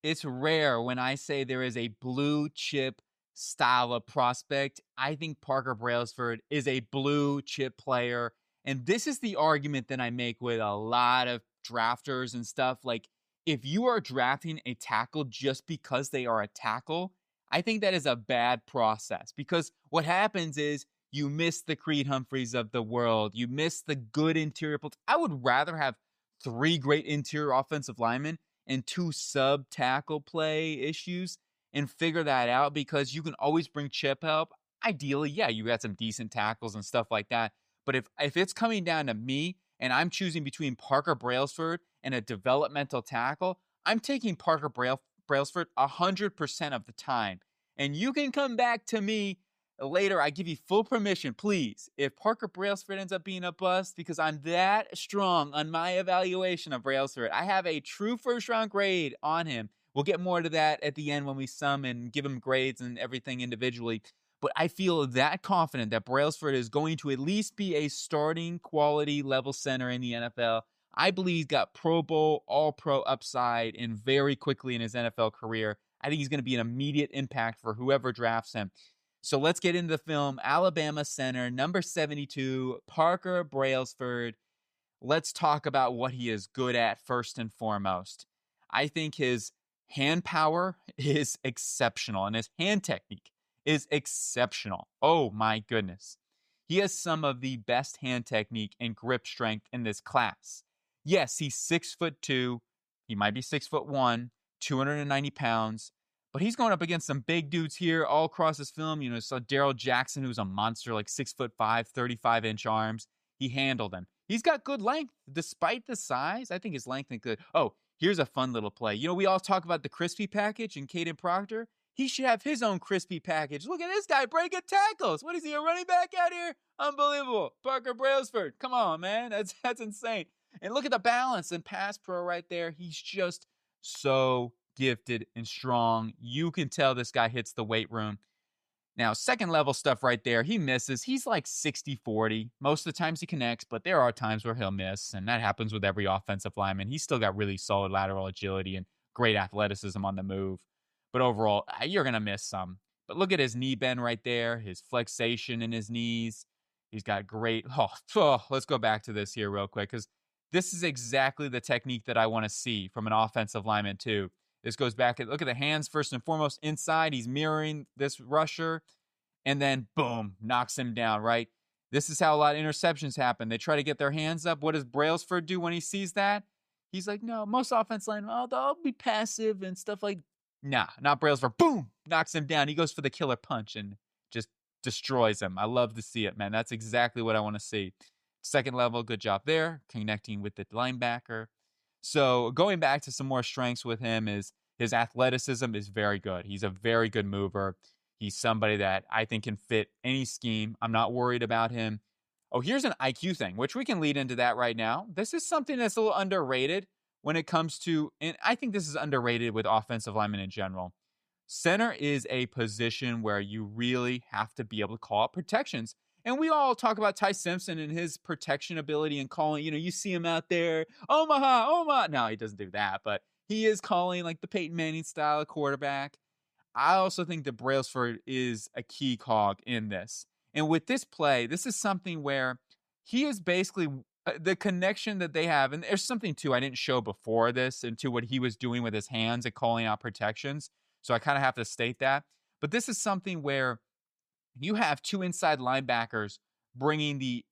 It's rare when I say there is a blue chip style of prospect. I think Parker Brailsford is a blue chip player. And this is the argument that I make with a lot of drafters and stuff. Like, if you are drafting a tackle just because they are a tackle, I think that is a bad process, because what happens is you miss the Creed Humphreys of the world. You miss the good interior. I would rather have three great interior offensive linemen and two sub tackle play issues and figure that out, because you can always bring chip help. Ideally, yeah, you got some decent tackles and stuff like that. But if it's coming down to me and I'm choosing between Parker Brailsford and a developmental tackle, I'm taking Brailsford 100% of the time. And you can come back to me later. I give you full permission, please. If Parker Brailsford ends up being a bust, because I'm that strong on my evaluation of Brailsford, I have a true first round grade on him. We'll get more to that at the end when we sum and give him grades and everything individually. But I feel that confident that Brailsford is going to at least be a starting quality level center in the NFL. I believe he's got Pro Bowl, All Pro upside, and very quickly in his NFL career, I think he's going to be an immediate impact for whoever drafts him. So let's get into the film. Alabama center, number 72, Parker Brailsford. Let's talk about what he is good at first and foremost. I think his hand power is exceptional, and his hand technique is exceptional. Oh my goodness. He has some of the best hand technique and grip strength in this class. Yes, he's 6'2". He might be 6'1", 290 pounds. But he's going up against some big dudes here all across his film. You know, so Daryl Jackson, who's a monster, like 6'5", 35-inch arms. He handled him. He's got good length, despite the size. I think his length is good. Oh, here's a fun little play. You know, we all talk about the crispy package and Caden Proctor. He should have his own crispy package. Look at this guy breaking tackles. What is he, a running back out here? Unbelievable. Parker Brailsford. Come on, man. That's insane. And look at the balance and pass pro right there. He's just so gifted and strong. You can tell this guy hits the weight room. Now, second level stuff right there, he misses. He's like 60-40. Most of the times he connects, but there are times where he'll miss, and that happens with every offensive lineman. He's still got really solid lateral agility and great athleticism on the move. But overall, you're going to miss some. But look at his knee bend right there, his flexation in his knees. He's got great... let's go back to this here real quick, because this is exactly the technique that I want to see from an offensive lineman too. This goes back and look at the hands first and foremost inside. He's mirroring this rusher, and then boom, knocks him down, right? This is how a lot of interceptions happen. They try to get their hands up. What does Brailsford do when he sees that? He's like, no, most offense linemen, they'll be passive and stuff like, nah, not Brailsford. Boom, knocks him down. He goes for the killer punch and just destroys him. I love to see it, man. That's exactly what I want to see. Second level, good job there, connecting with the linebacker. So going back to some more strengths with him is his athleticism is very good. He's a very good mover. He's somebody that I think can fit any scheme. I'm not worried about him. Oh, here's an IQ thing, which we can lead into that right now. This is something that's a little underrated when it comes to, and I think this is underrated with offensive linemen in general. Center is a position where you really have to be able to call out protections. And we all talk about Ty Simpson and his protection ability and calling, you see him out there, Omaha, Omaha. No, he doesn't do that, but he is calling like the Peyton Manning style of quarterback. I also think that Brailsford is a key cog in this. And with this play, this is something where he is basically the connection that they have. And there's something too I didn't show before this into what he was doing with his hands and calling out protections. So I kind of have to state that. But this is something where you have two inside linebackers bringing the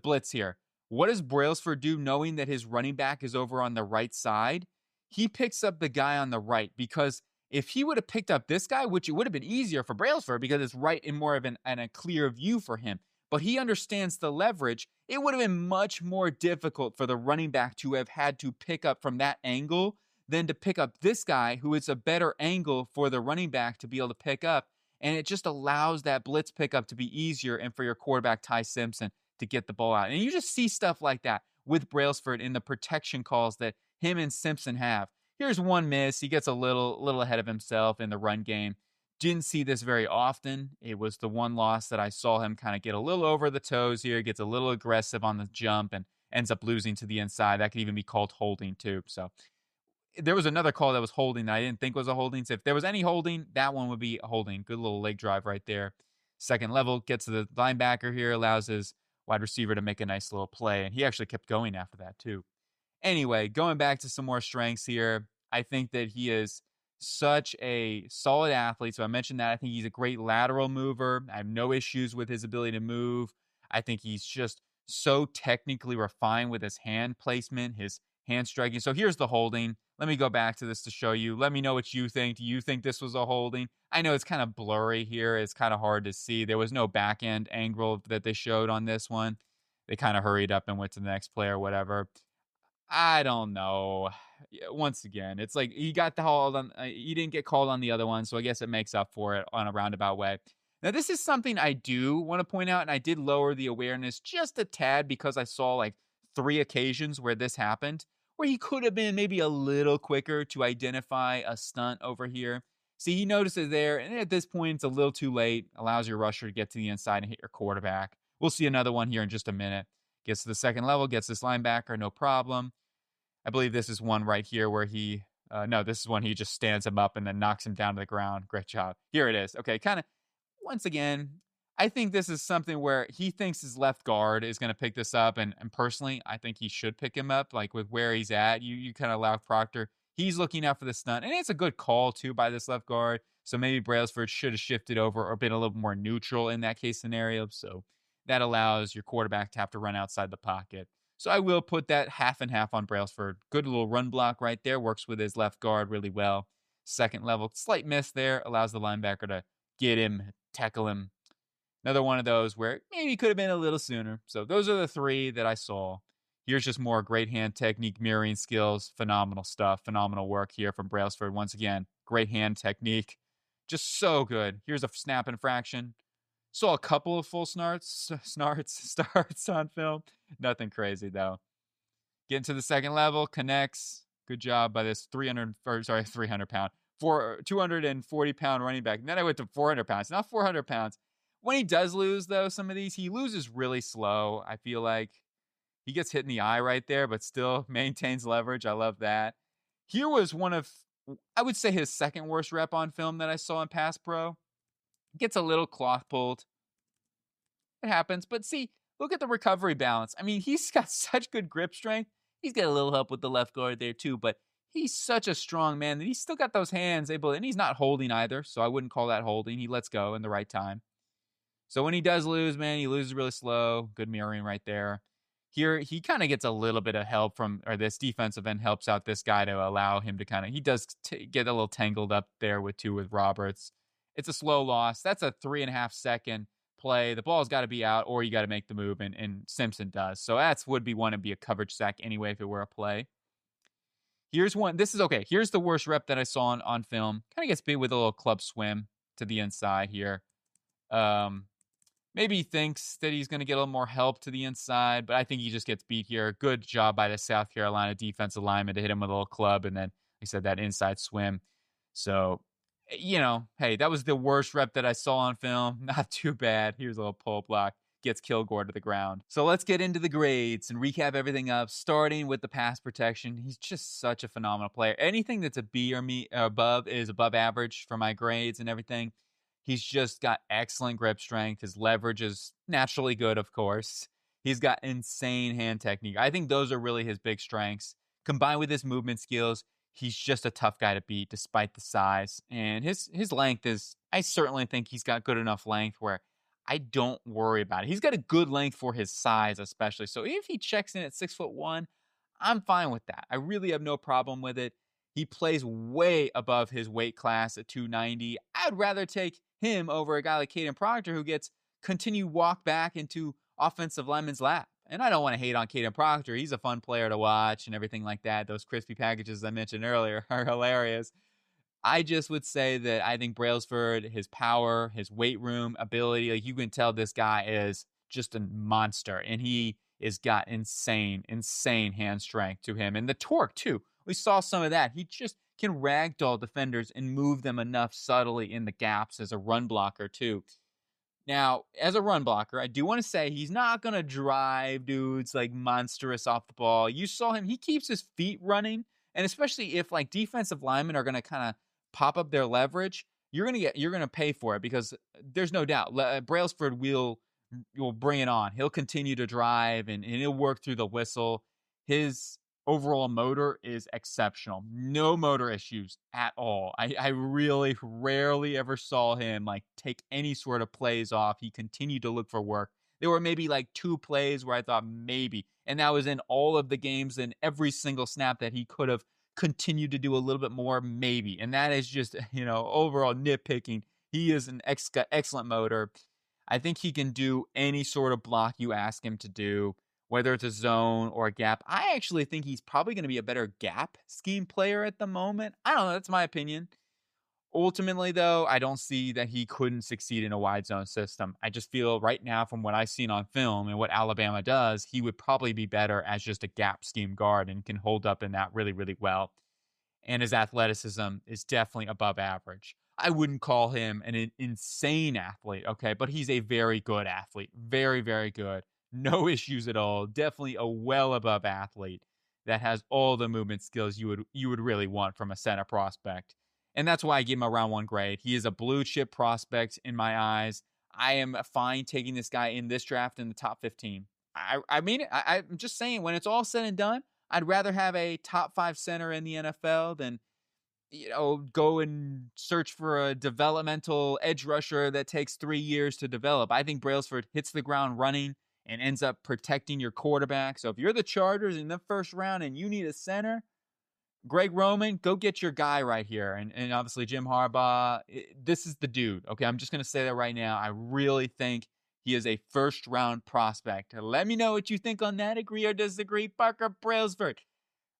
blitz here. What does Brailsford do knowing that his running back is over on the right side? He picks up the guy on the right, because if he would have picked up this guy, which it would have been easier for Brailsford because it's right in more of a clear view for him, but he understands the leverage, it would have been much more difficult for the running back to have had to pick up from that angle than to pick up this guy, who is a better angle for the running back to be able to pick up. And it just allows that blitz pickup to be easier and for your quarterback, Ty Simpson, to get the ball out. And you just see stuff like that with Brailsford in the protection calls that him and Simpson have. Here's one miss. He gets a little ahead of himself in the run game. Didn't see this very often. It was the one loss that I saw him kind of get a little over the toes here, gets a little aggressive on the jump and ends up losing to the inside. That could even be called holding too. So there was another call that was holding that I didn't think was a holding. So if there was any holding, that one would be a holding. Good little leg drive right there. Second level, gets to the linebacker here, allows his wide receiver to make a nice little play. And he actually kept going after that, too. Anyway, going back to some more strengths here, I think that he is such a solid athlete. So I mentioned that. I think he's a great lateral mover. I have no issues with his ability to move. I think he's just so technically refined with his hand placement, his hand striking. So here's the holding. Let me go back to this to show you. Let me know what you think. Do you think this was a holding? I know it's kind of blurry here. It's kind of hard to see. There was no back end angle that they showed on this one. They kind of hurried up and went to the next play or whatever. I don't know. Once again, it's like he got the hold on. He didn't get called on the other one, so I guess it makes up for it on a roundabout way. Now, this is something I do want to point out, and I did lower the awareness just a tad because I saw like 3 occasions where this happened, where he could have been maybe a little quicker to identify a stunt over here. See, he notices there, and at this point, it's a little too late. Allows your rusher to get to the inside and hit your quarterback. We'll see another one here in just a minute. Gets to the second level, gets this linebacker, no problem. I believe this is one right here where he, no, this is one he just stands him up and then knocks him down to the ground. Great job. Here it is. Okay, kind of, once again, I think this is something where he thinks his left guard is going to pick this up. And personally, I think he should pick him up, like with where he's at. You kind of allow Proctor. He's looking out for the stunt. And it's a good call, too, by this left guard. So maybe Brailsford should have shifted over or been a little more neutral in that case scenario. So that allows your quarterback to have to run outside the pocket. So I will put that half and half on Brailsford. Good little run block right there. Works with his left guard really well. Second level, slight miss there. Allows the linebacker to get him, tackle him. Another one of those where maybe could have been a little sooner. So those are the 3 that I saw. Here's just more great hand technique, mirroring skills. Phenomenal stuff. Phenomenal work here from Brailsford. Once again, great hand technique. Just so good. Here's a snap infraction. Saw a couple of full starts on film. Nothing crazy, though. Getting to the second level, connects. Good job by this 300 pound, 240 pound running back. And then I went to 400 pounds, not 400 pounds. When he does lose, though, some of these, he loses really slow. I feel like he gets hit in the eye right there, but still maintains leverage. I love that. Here was one of, I would say, his second worst rep on film that I saw in Pass Pro. Gets a little cloth pulled. It happens. But see, look at the recovery balance. I mean, he's got such good grip strength. He's got a little help with the left guard there too, but he's such a strong man that he's still got those hands able, and he's not holding either, so I wouldn't call that holding. He lets go in the right time. So when he does lose, man, he loses really slow. Good mirroring right there. Here, he kind of gets a little bit of help from, or this defensive end helps out this guy to allow him to kind of, he does get a little tangled up there with Roberts. It's a slow loss. That's a 3.5 second play. The ball's got to be out, or you got to make the move, and Simpson does. So that's would be one to be a coverage sack anyway if it were a play. Here's one. This is okay. Here's the worst rep that I saw on film. Kind of gets beat with a little club swim to the inside here. Maybe he thinks that he's going to get a little more help to the inside, but I think he just gets beat here. Good job by the South Carolina defensive lineman to hit him with a little club, and then, like I said, that inside swim. So, you know, hey, that was the worst rep that I saw on film. Not too bad. Here's a little pull block. Gets Kilgore to the ground. So let's get into the grades and recap everything up, starting with the pass protection. He's just such a phenomenal player. Anything that's a B or above is above average for my grades and everything. He's just got excellent grip strength. His leverage is naturally good, of course. He's got insane hand technique. I think those are really his big strengths. Combined with his movement skills, he's just a tough guy to beat despite the size. And his length is, I certainly think he's got good enough length where I don't worry about it. He's got a good length for his size, especially. So if he checks in at 6'1", I'm fine with that. I really have no problem with it. He plays way above his weight class at 290. I'd rather take him over a guy like Caden Proctor who gets continued walk back into offensive lineman's lap. And I don't want to hate on Caden Proctor. He's a fun player to watch and everything like that. Those crispy packages I mentioned earlier are hilarious. I just would say that I think Brailsford, his power, his weight room ability, like you can tell this guy is just a monster. And he has got insane hand strength to him. And the torque, too. We saw some of that. He just can ragdoll defenders and move them enough subtly in the gaps as a run blocker, too. Now, as a run blocker, I do want to say he's not going to drive dudes like monstrous off the ball. You saw him. He keeps his feet running, And especially if like defensive linemen are going to kind of pop up their leverage, you're going to pay for it because there's no doubt Brailsford will bring it on. He'll continue to drive and he'll work through the whistle. His overall motor is exceptional. No motor issues at all. I really rarely ever saw him like take any sort of plays off. He continued to look for work. There were maybe like 2 plays where I thought maybe, and that was in all of the games and every single snap that he could have continued to do a little bit more, maybe. And that is just, overall nitpicking. He is an excellent motor. I think he can do any sort of block you ask him to do, whether it's a zone or a gap. I actually think he's probably going to be a better gap scheme player at the moment. I don't know. That's my opinion. Ultimately, though, I don't see that he couldn't succeed in a wide zone system. I just feel right now from what I've seen on film and what Alabama does, he would probably be better as just a gap scheme guard and can hold up in that really, really well. And his athleticism is definitely above average. I wouldn't call him an insane athlete, okay, but he's a very good athlete. Very, very good. No issues at all. Definitely a well above athlete that has all the movement skills you would really want from a center prospect. And that's why I give him a round 1 grade. He is a blue chip prospect in my eyes. I am fine taking this guy in this draft in the top 15. I mean, I'm just saying, when it's all said and done, I'd rather have a top 5 center in the NFL than, go and search for a developmental edge rusher that takes 3 years to develop. I think Brailsford hits the ground running and ends up protecting your quarterback. So if you're the Chargers in the first round and you need a center, Greg Roman, go get your guy right here. And obviously Jim Harbaugh, this is the dude. Okay, I'm just going to say that right now. I really think he is a first-round prospect. Let me know what you think on that. Agree or disagree? Parker Brailsford.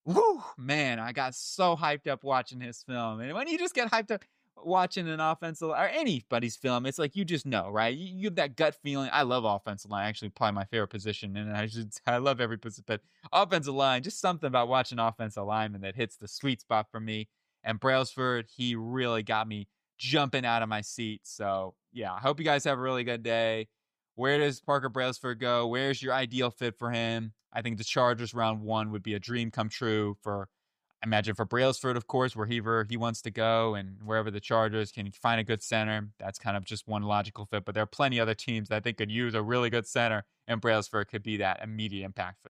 Woo, man, I got so hyped up watching his film. And when you just get hyped up watching an offensive or anybody's film, it's like you just know, right? You have that gut feeling. I love offensive line, actually probably my favorite position, and I love every position, but offensive line, just something about watching offensive lineman that hits the sweet spot for me. And Brailsford, he really got me jumping out of my seat. So yeah, I hope you guys have a really good day. Where does Parker Brailsford go? Where's your ideal fit for him? I think the Chargers round 1 would be a dream come true for, I imagine, for Brailsford, of course, wherever he wants to go and wherever the Chargers can find a good center. That's kind of just one logical fit. But there are plenty other teams that I think could use a really good center, and Brailsford could be that immediate impact for